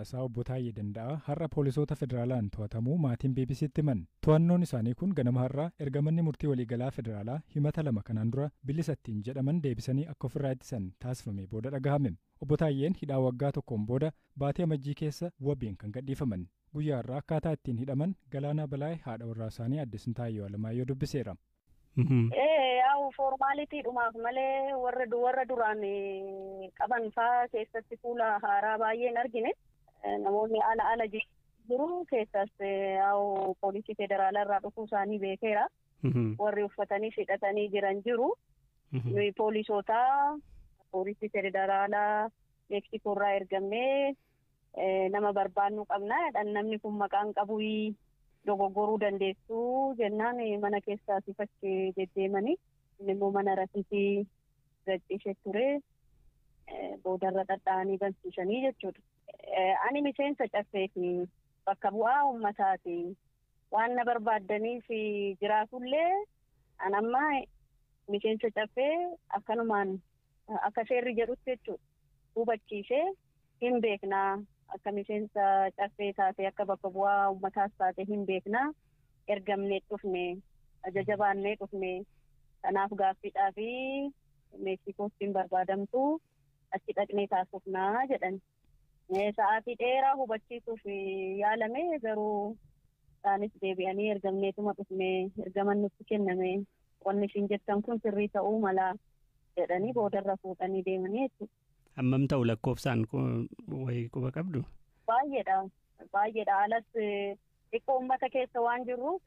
Isaa obbo Taayyee Danda'aa har'a poolisoota federaalaan to'atamuu maatiin BBC'tti himan. To'annoon isaanii kun ganama har'aa erga manni murtii waliigalaa federaalaa himata lama kanaan dura bilisattiin jedhaman deebisanii akka ofirraa ittisan taasifame booda dhagahame. Obbo Taayyeen hidhaa waggaa tokkoon booda baatii amajjii keessa wabiin kan gadhiifaman. Guyyaa irraa akkaataa ittiin hidhaman Galaanaa Balaay haadha warraa isaanii Aadde Sintaayyoo Alamaayyoo dubbiseera. Yaa'u foormaalitii dhumaaf malee warra duraan qaban faa keessatti fuula haaraa baay'een argine. Namoonni ala jiru keessas yaa'u poolisii federaalaa irraa dhufuu isaanii beekeera. Warri uffatanii hidhatanii jiran jiru. Nuyi poolisii federaalaa Meeksikoo irraa ergamnee nama barbaannu qabna. Namni kun maqaan qabu dogoggoruu dandeessu jennaan mana keessaa sifachi deddeemanii inni immoo mana rasiitii gadhiisee ture. Boodarra dhadhaanii bansiisanii jechuudha. Ani miseensa caffeeti bakka bu'aa uummataati. Waan na barbaaddaniif jiraatullee an amma miseensa caffee akkanumaan akka seerri jedhutti jechuudha. Hubachiisee hin beeknaa akka miseensa caffee taate akka bakka bu'aa uummataas taate hin beeknaa ergamnee dhufne ajaja baannee dhufne kanaaf gaaffiidhaa fi Meeksikootti hin barbaadamtu achi dhaqnee taasifnaa jedhan. Sa'aatii dheeraa hubachiisuuf yaalame garuu isaanis deebi'anii ergamneetuma dhufne ergaman nutti kenname wanni isin jettan kun sirrii ta'uu mala jedhanii boodarra fuudhanii deemanii jechuudha. Hammam ta'u lakkoofsaan wayii quba qabdu? Baay'eedha. Alas xiqqoo uummata keessa waan jirruuf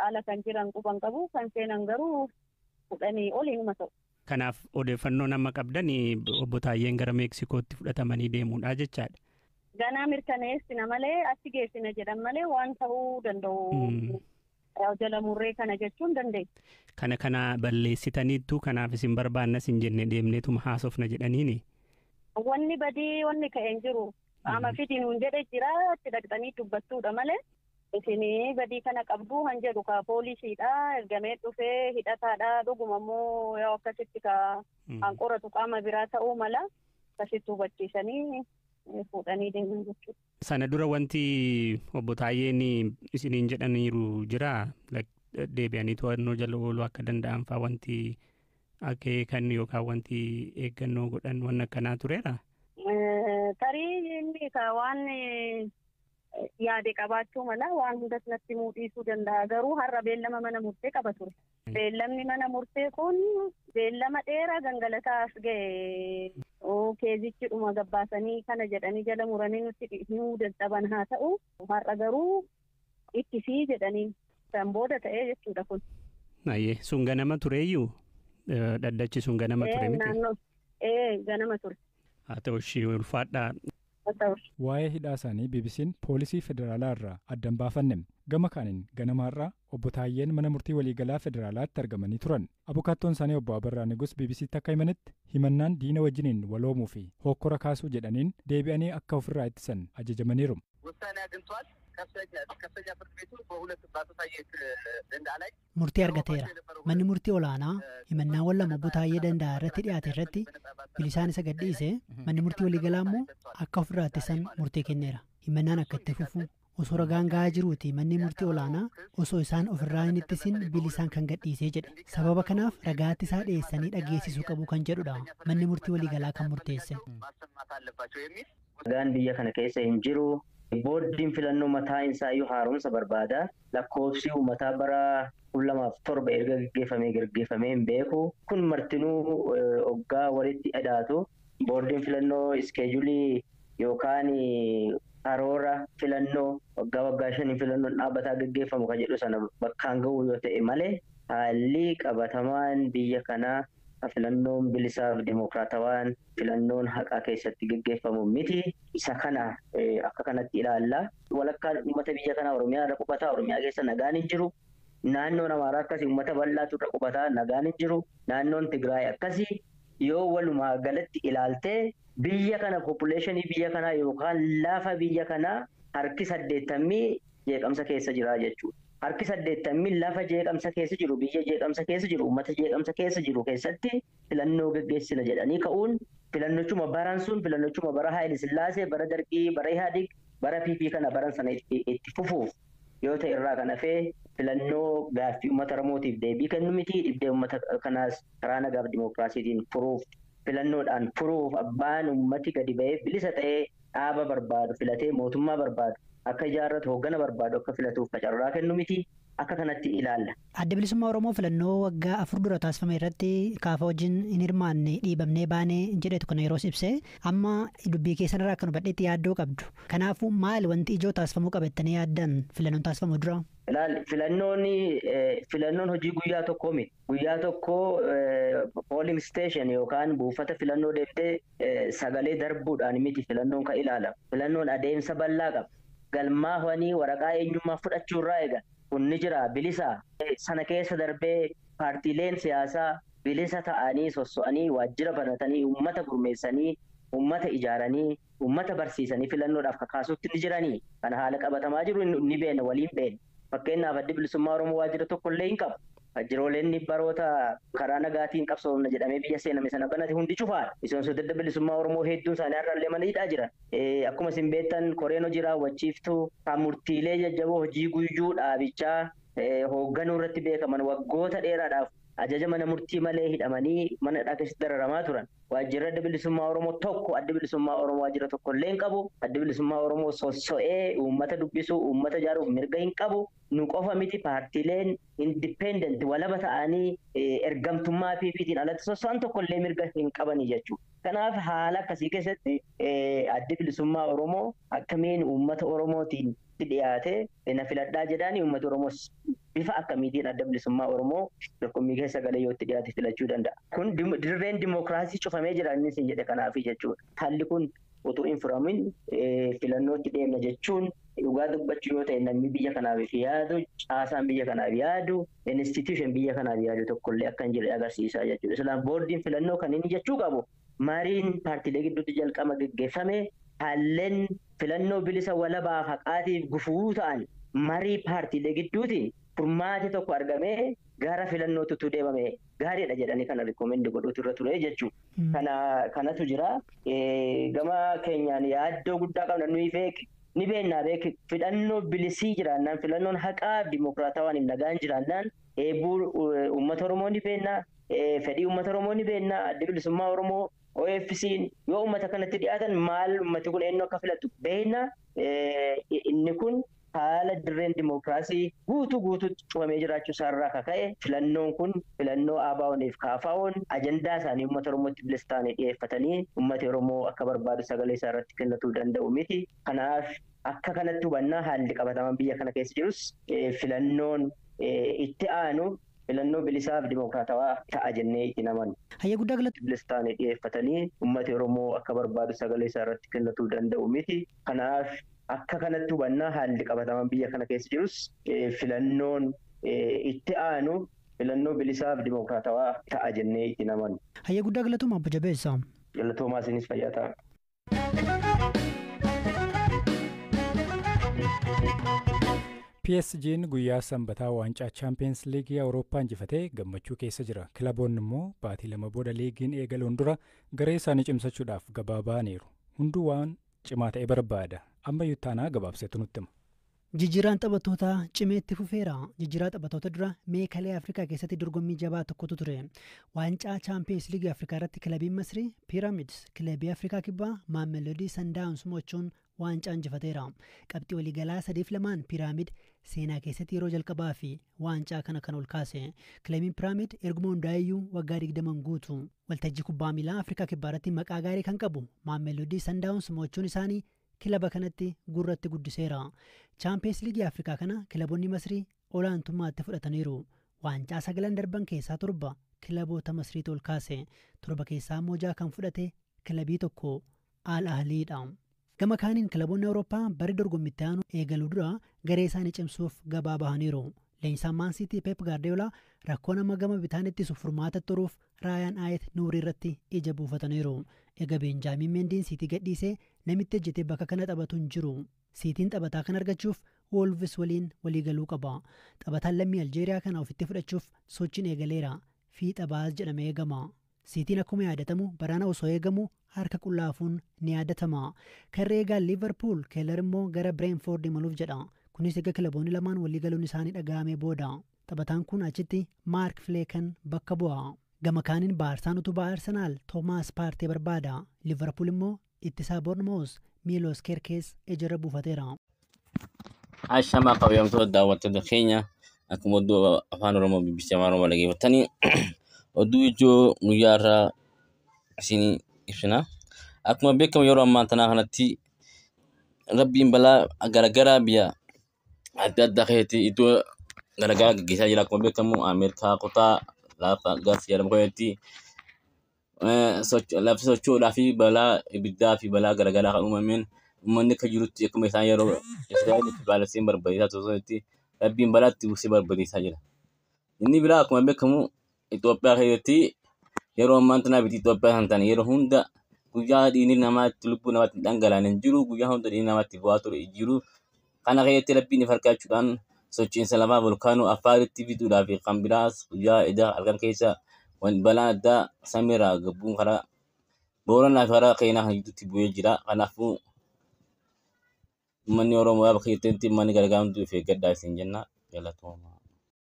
ala kan jiran quban qabu kan seenan garuu 10 oliinuma ta'u. Kanaaf odeeffannoo nama qabdanii obbo Taayyeen gara Meeksikootti fudhatamanii deemuudha jechaadha. Ganaa mirkaneessina malee achi geessina jedhan malee waan ta'uu danda'u. Jala murree kana jechuun dandeessu. Kana balleessitaniittu kanaaf isin barbaannas hin jenne deemneetuma haasofna jedhaniini. Wanni badii wanni ka'een jiru qaama fidinuun jedhe jira itti dhaqxanii dubbattuudha malee isin badii kana qabdu han jedhu ka poolisiidha ergamee dhufee hidhataadha dhuguma immoo yoo akkasitti ka qoratu qaama biraa ta'uu mala akkasitti hubachiisanii fuudhanii deeman jechuudha. Sana dura wanti obbo Taayyeen isiniin jedhaniiru jira deebi'anii to'annoo jala ooluu akka danda'an fa'aa wanti akeekan yookaan wanti eeggannoo godhan waan akkanaa tureera? Tarii inni waan yaade qabaachuu mala waan hundas natti muudhiisuu danda'a garuu har'a beellama mana murtee qaba ture. Beellamni mana murtee kun beellama dheeraa gangalataas ga'e. Keezichi dhuma gabbaasanii kana jedhanii jala muranii nutti himuu dadhaban haa ta'u har'a garuu ittisii jedhanii san booda ta'ee jechuudha kun. Sun ganama tureeyyuu dhaddachi sun ganama ture miti? Ganama ture. Haa ta'u ishii ulfaadhaa. Waa'ee hidhaa isaanii BBC'n poolisii federaalaa irraa addan baafanne. Gama kaaniin ganama har'aa obbo Taayyeen mana murtii waliigalaa federaalaatti argamanii turan. Abukaattoon isaanii obbo Abarraa Nigus BBC'tti akka himanitti himannaan diina wajjiniin waloomuu fi hokkora kaasuu jedhaniin deebi'anii akka ofirraa ittisan ajajamaniiru. Murtii argateera. Manni murtii olaanaa himannaawwan lama obbo Taayyee Danda'aa irratti dhiyaate irratti bilisaan isa gadhiise manni murtii waliigalaa immoo akka ofirraa ittisan murtee kenneera. Himannaan akka itti fufu osoo ragaan gahaa jiruuti manni murtii olaanaa osoo isaan ofirraa hin ittisin bilisaan kan gadhiisee jedhe. Sababa kanaaf ragaatti isaa dhiyeessanii dhageessisuu qabu kan jedhudha manni murtii waliigalaa kan murteesse. Ragaan biyya kana keessa hin jiru. Boordiin filannoo mataa isaayyuu haaromsa barbaada. Lakkoofsi uummataa bara 2007 erga gaggeeffamee hin beeku. Kun martinuu hoggaa walitti hidhaatu. Boordiin filannoo iskeejulii yookaan karoora filannoo waggaa 5 filannoon dhaabbataa gaggeeffamu kan jedhu sana bakkaan ga'uu yoo ta'e malee haalli qabatamaan biyya kanaa filannoon bilisaaf dimokiraatawaan filannoon haqaa keessatti gaggeeffamu miti. Isa kana akka kanatti ilaalla. Walakkaan uummata biyya kanaa Oromiyaa irra qubataa. Oromiyaa keessa nagaan hin jiru. Naannoon Amaaraa akkasii uummata bal'aatu irra qubataa nagaan hin jiru. Naannoon Tigraay akkasii yoo walumaa galatti ilaaltee biyya kana population biyya kanaa yookaan lafa biyya kanaa harki 80 jeeqamsa keessa jira jechuudha. harki 80 lafa jeeqamsa keessa jiru, biyya jeeqamsa keessa jiru, uummata jeeqamsa keessa jiru keessatti filannoo gaggeessina jedhanii ka'uun filannochuma baran sun filannochuma bara Haayile Sillaasee, bara Dargii, bara Ihaadig, bara PP kana baran sana itti fufuuf yoo ta'e irraa kan hafee filannoo gaaffii uummata Oromootiif deebii kennu miti. Dhibdee uummata kanaas karaa nagaa fi dimookiraasiitiin furuuf, filannoodhaan furuuf abbaan uummati gadi ba'ee bilisa ta'ee dhaaba barbaadu filatee mootummaa barbaadu akka ijaarratu hooggana barbaadu akka filatuuf carraa kennu miti. Akka kanatti ilaalla. Adda bilisummaa Oromoo filannoo waggaa 4 dura taasifame irratti kaafa wajjin hin hirmaanne dhiibamnee baanee jedhetu kana yeroo ibsee amma dubbii keessanirraa akka hubadheetti yaaddoo qabdu. Kanaafuu maal wanti ijoo taasifamuu qabattanii yaaddan filannoon taasifamu dura? Filannoon hojii guyyaa tokkoo miti. Guyyaa tokkoo polling station yookaan buufata filannoo deemtee sagalee darbuudhaan miti filannoon kan ilaalamu. Filannoon adeemsa bal'aa qaba. Galmaawanii waraqaa eenyummaa fudhachuurraa eegala. Kun ni jira bilisa sana keessa darbee paartiileen siyaasaa bilisa ta'anii sosso'anii waajjira banatanii uummata gurmeessanii uummata ijaaranii uummata barsiisanii filannoodhaaf kakaasuutti ni jiranii. Kana haala qabatamaa jiru ni beena waliin beena. Fakkeenyaaf addi bilisummaa Oromoo waajjira tokkollee hin qabu. Waajjiroleen baroota karaa nagaatiin qabsoofna jedhamee biyya seename sana banate hundi cufaadha. Miseensota adda bilisummaa Oromoo hedduun isaanii har'allee mana hidhaa jiran. Akkuma isin beektan koreen hojii raawwachiiftuu kan murtiilee jajjaboo hojii guyyuu dhaabichaa hoogganuu irratti beekaman waggoota dheeraadhaaf ajaja mana murtii malee hidhamanii mana hidhaa keessatti dararamaa turan. Waajjirri adda bilisummaa Oromoo tokko adda bilisummaa Oromoo waajjira tokkollee hin qabu. Adda bilisummaa Oromoo sosso'ee uummata dubbisuu uummata ijaaruuf mirga hin qabu. Nu qofa miti paartiileen independent walaba ta'anii ergamtummaa PPtiin alatti soso'an tokkollee mirga hin qabanii jechuudha. Kanaaf haala akkasii keessatti addi bilisummaa Oromoo akkamiin uummata Oromootiin dhiyaate na filadhaa jedhaanii uummata Oromoo bifa akkamiitiin adda bilisummaa Oromoo dorgommii keessa galee yoo itti dhiyaate filachuu danda'a. Kun dirreen dimookiraasii cufamee jira inni isin jedhe kanaafi jechuudha. Haalli kun utuu hin furamin filannootti deemna jechuun dhugaa dubbachuu yoo ta'e namni biyya kanaaf yaadu, caasaan biyya kanaaf yaadu, institution biyya kanaaf yaadu tokkollee akka hin jirre agarsiisaa jechuudha. Islaan boordiin filannoo kan inni jechuu qabu mariin paartiilee gidduutti jalqaba gaggeeffame haalleen filannoo bilisa walabaaf haqaatiif gufuu ta'an marii paartiilee gidduutiin furmaati tokko argamee gara filannootti utuu deemame gaariidha jedhanii kana rikoomendi godhuutu irra ture jechuudha. Kanatu jira. Gama keenyaan yaaddoo guddaa qabna nuyi ni beennaa filannoo bilisii jiraannaan filannoon haqaa dimookiraatawaan hin nagaan jiraannaan eebuu uummata Oromoo ni beennaa fedhii uummata Oromoo ni beennaa adda bilisummaa Oromoo OFC'n yoo uummata kanatti dhiyaatan maal uummati kun eenyu akka filatu beennaa inni kun haala dirreen dimookiraasii guutuu cufamee jiraachuu isaarraa akka ka'e filannoon kun filannoo ABO'niif KFO'n ajandaa isaanii uummata Oromootti bilisa ta'anii dhiyeeffatanii uummati Oromoo akka barbaadu sagalee isaa irratti kennachuu danda'u miti. Kanaaf akka kanatti hubannaa haalli qabataman biyya kana keessa jirus filannoon itti aanu filannoo bilisaaf dimookiraatawaa ta'a jennee itti namannu. Hayya guddaa galatti bilisa ta'anii dhiyeeffatanii uummati Oromoo akka barbaadu sagalee isaa irratti kennachuu danda'u miti. Kanaaf akka kanatti hubannaa haalli qabataman biyya kana keessa jirus filannoon itti aanu filannoo bilisaaf dimookiraatawaa ta'a jennee itti namannu. Hayya guddaa galatoomaa Obbo Jabeessaa. Galatoomaa isinis fayyaa ta'a. PSG'n guyyaa sanbataa waancaa chaampiyeens liigii Awurooppaa injifatee gammachuu keessa jira. Kilaboonni immoo baatii 2 booda liigiin eegaluun dura garee isaanii cimsachuudhaaf gabaa ba'aniiru. Hunduu waan cimaa ta'e barbaada. Amma yuuttaanaa gabaabseetu nutti hima. Jijjiiraan taphattoota cimeetti fufeera. Jijjiiraa taphattoota dura meekalee Afrikaa keessatti dorgommii jabaa tokkotu ture. Waancaa chaampiyeens liigii Afrikaa irratti kilabiin Masrii Pyramids kilabii Afrikaa kibbaa Mamelodi Sundowns mo'achuun waancaa injifateera. Qabxii waliigalaa 3-2 Pyramid seenaa keessatti yeroo jalqabaa fi waancaa kana kan ol kaase. Kilabiin Pyramid erguma hundaayyuu waggaa 20 guutu. Waltajjii kubbaa miilaa Afrikaa kibbaa irratti maqaa gaarii kan qabu Mamelodi Sundowns mo'achuun isaanii kilaba kanatti gurratti guddiseera. Chaampiyeens liigii Afrikaa kana kilaboonni Masrii olaantummaatti fudhataniiru. Waancaa 9 darban keessaa 7 kilaboota Masriitu ol kaase. 7 keessaa immoo 6 kan fudhate kilabii tokko Al Ahliidha. Gama kaaniin kilaboonni Awurooppaa barii dorgommitti aanu eegaluu dura garee isaanii cimsuuf gabaa bahaniiru. Leenjisaan Man City Pep Guardiola rakkoo nama gama bitaan ittisu furmaata toruuf Raayaan Aayet Nuurii irratti ija buufataniiru. Egaa Benjaamin Mendiin City gadhiisee namitti ejjetee bakka kana taphatu hin jiru. Sitiin taphataa kan argachuuf Wolves waliin waliigaluu qaba. Taphataan lammii Aljeeriyaa kana ofitti fudhachuuf sochiin eegaleera. Fiixa baas jedhamee eegama. Siitiin akkuma yaadatamu baraana osoo eegamu harka qullaafuun ni yaadatama. Karri eegaan Liverpool Keeler immoo gara Brentford imaluuf jedha. Kunis egaa kilaboonni lamaan waliigaluun isaanii dhaga'amee booda. Taphataan kun achitti Mark Fleeken bakka bu'a. Gama kaaniin Baarsaan utubaa Arsenaal Toomaas Paartee barbaada. Liverpool immoo ittisaa Bournemouth Milos Kerkez ejjera buufateera. Ashama qabeeyamtoota daawwattoota keenya akkuma oddoo afaan Oromoo BBC afaan Oromoo dhaggeeffatanii odduu ijoo guyyaa irraa isin ibsina. Akkuma beekamu yeroo ammaa tanaa kanatti rabbiin balaa garagaraa biyya adda addaa keessatti iddoo garagaraa gaggeessaa jira. Akkuma beekamu Ameerikaa kutaa lafa gaas jedhamu keessatti lafti socho'uudhaa fi balaa ibiddaa fi balaa garagaraa kan uumameen uummanni akka jirutti akkuma isaan yeroo Israa'elitti Paalestiin barbaachisaa turanitti rabbiin balaatti buusee barbaachisaa jira. Inni biraa akkuma beekamu Itoophiyaa keessatti yeroo ammaa tanaa biti Itoophiyaa kan ta'an yeroo hunda guyyaa dhiigni namaatti lubbuu namaatti dhangala'an hin jiru. Guyyaa hunda dhiigni namaatti bu'aa ture jiru. Kana keessatti rabbiin farkaachuudhaan sochiinsa lafaa volkaanoo Affaaritti fiduudhaa fi kan biraas guyyaa edaa halkan keessa balaan addaa samiirraa gabbuun karaa Booranaa fi karaa Keenyaa kan gidduutti bu'ee jira. Kanaafuu uummanni Oromoo bakka jirtanitti uummanni gargaaramtu of eeggadhaa isin jenna. Galatooma.